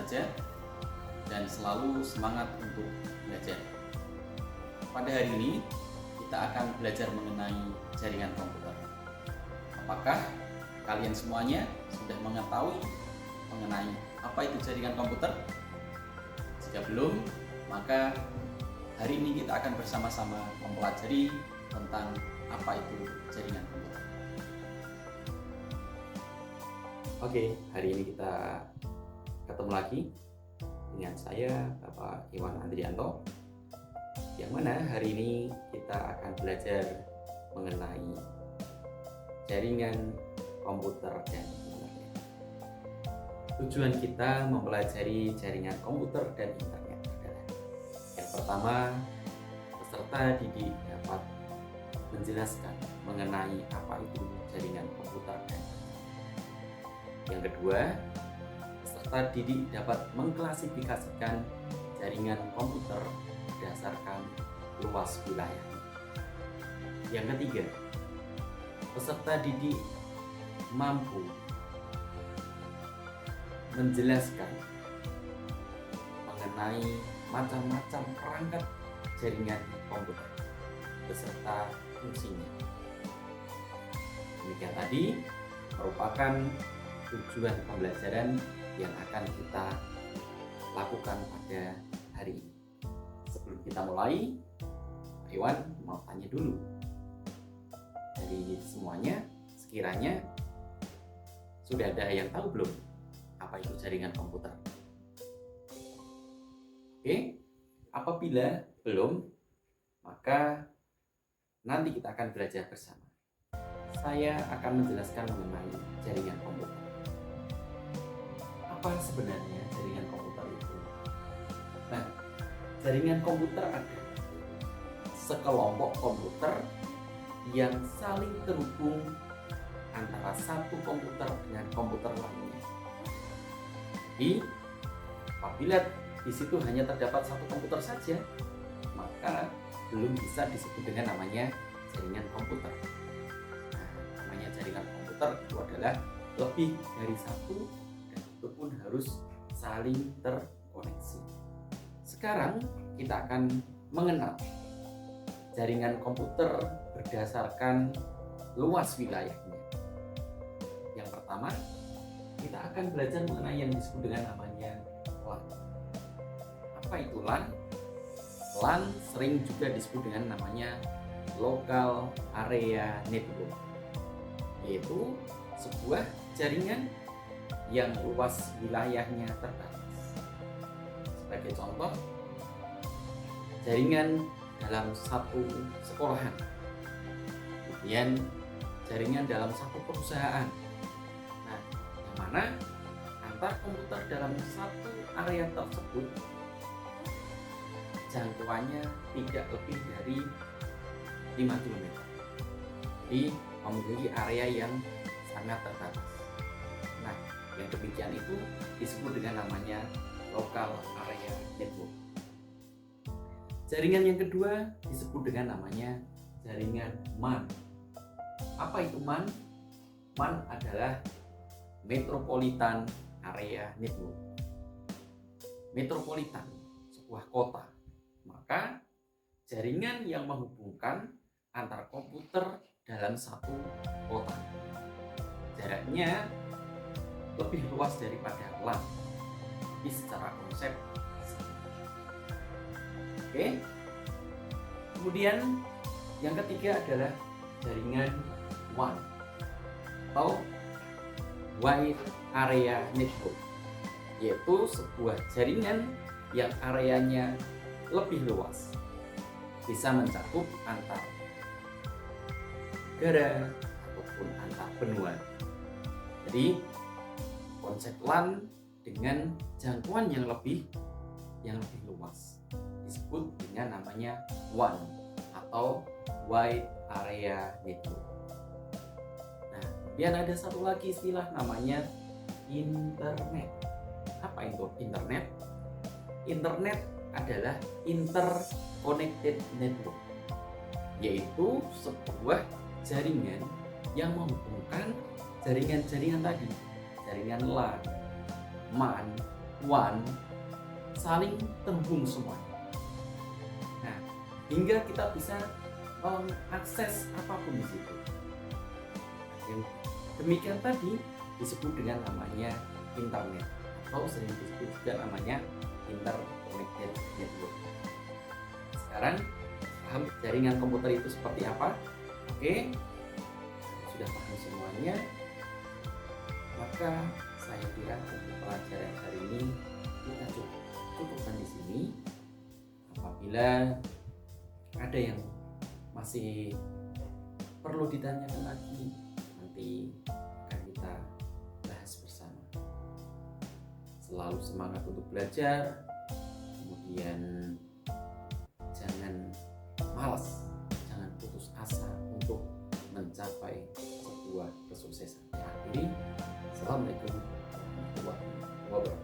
saja dan selalu semangat untuk belajar. Pada hari ini kita akan belajar mengenai jaringan komputer. Apakah kalian semuanya sudah mengetahui mengenai apa itu jaringan komputer? Jika belum, maka hari ini kita akan bersama-sama mempelajari tentang apa itu jaringan komputer. Oke, hari ini kita ketemu lagi dengan saya, Bapak Iwan Andrianto, yang mana hari ini kita akan belajar mengenai jaringan komputer dan internet. Tujuan kita mempelajari jaringan komputer dan internet adalah yang pertama, peserta didik dapat menjelaskan mengenai apa itu jaringan komputer dan internet. Yang kedua, peserta didik dapat mengklasifikasikan jaringan komputer berdasarkan luas wilayah. Yang ketiga, peserta didik mampu menjelaskan mengenai macam-macam perangkat jaringan komputer beserta fungsinya. Demikian tadi merupakan tujuan pembelajaran yang akan kita lakukan pada hari ini. Sebelum kita mulai, Pak Iwan mau tanya dulu dari semuanya, sekiranya sudah ada yang tahu belum apa itu jaringan komputer? Oke, apabila belum, maka nanti kita akan belajar bersama. Saya akan menjelaskan mengenai jaringan komputer. Apa sebenarnya jaringan komputer itu? Nah, jaringan komputer adalah sekelompok komputer yang saling terhubung antara satu komputer dengan komputer lainnya. Jadi, apabila di situ hanya terdapat satu komputer saja, maka belum bisa disebut dengan namanya jaringan komputer. Nah, namanya jaringan komputer itu adalah lebih dari satu, dan itu pun harus saling terkoneksi. Sekarang kita akan mengenal jaringan komputer berdasarkan luas wilayahnya. Yang pertama, kita akan belajar mengenai yang disebut dengan namanya LAN. Apa itu LAN? LAN sering juga disebut dengan namanya Local Area Network, yaitu sebuah jaringan yang luas wilayahnya terbatas. Sebagai contoh, jaringan dalam satu sekolahan, kemudian jaringan dalam satu perusahaan. Nah, yang mana antar komputer dalam satu area tersebut jangkauannya tidak lebih dari 5 km. Jadi memiliki area yang sangat terbatas. Nah, yang demikian itu disebut dengan namanya Local Area Network. Jaringan yang kedua disebut dengan namanya jaringan MAN. Apa itu MAN? MAN adalah Metropolitan Area Network. Metropolitan, sebuah kota. Maka jaringan yang menghubungkan antar komputer dalam satu kota. Jaraknya lebih luas daripada LAN, tapi secara konsep. Oke. Kemudian yang ketiga adalah jaringan WAN atau Wide Area Network, yaitu sebuah jaringan yang areanya lebih luas, bisa mencakup antar negara ataupun antar benua. Jadi konsep LAN dengan jangkauan yang lebih luas disebut dengan namanya WAN atau Wide Area Network. Nah, kemudian ada satu lagi istilah namanya internet. Apa itu internet? Internet adalah interconnected network, yaitu sebuah jaringan yang menghubungkan jaringan-jaringan tadi, jaringan LAN, MAN, pengetahuan saling terhubung semua. Nah, hingga kita bisa mengakses apapun di situ. Demikian tadi disebut dengan namanya internet, atau sering disebut juga namanya interconnected network. Sekarang paham jaringan komputer itu seperti apa? Oke, sudah paham semuanya. Maka saya kira untuk pelajaran hari ini kita cukupkan di sini. Apabila ada yang masih perlu ditanyakan lagi, nanti akan kita bahas bersama. Selalu semangat untuk belajar, kemudian jangan malas, jangan putus asa untuk mencapai sebuah kesuksesan. Akhiri, assalamualaikum warahmatullahi wabarakatuh.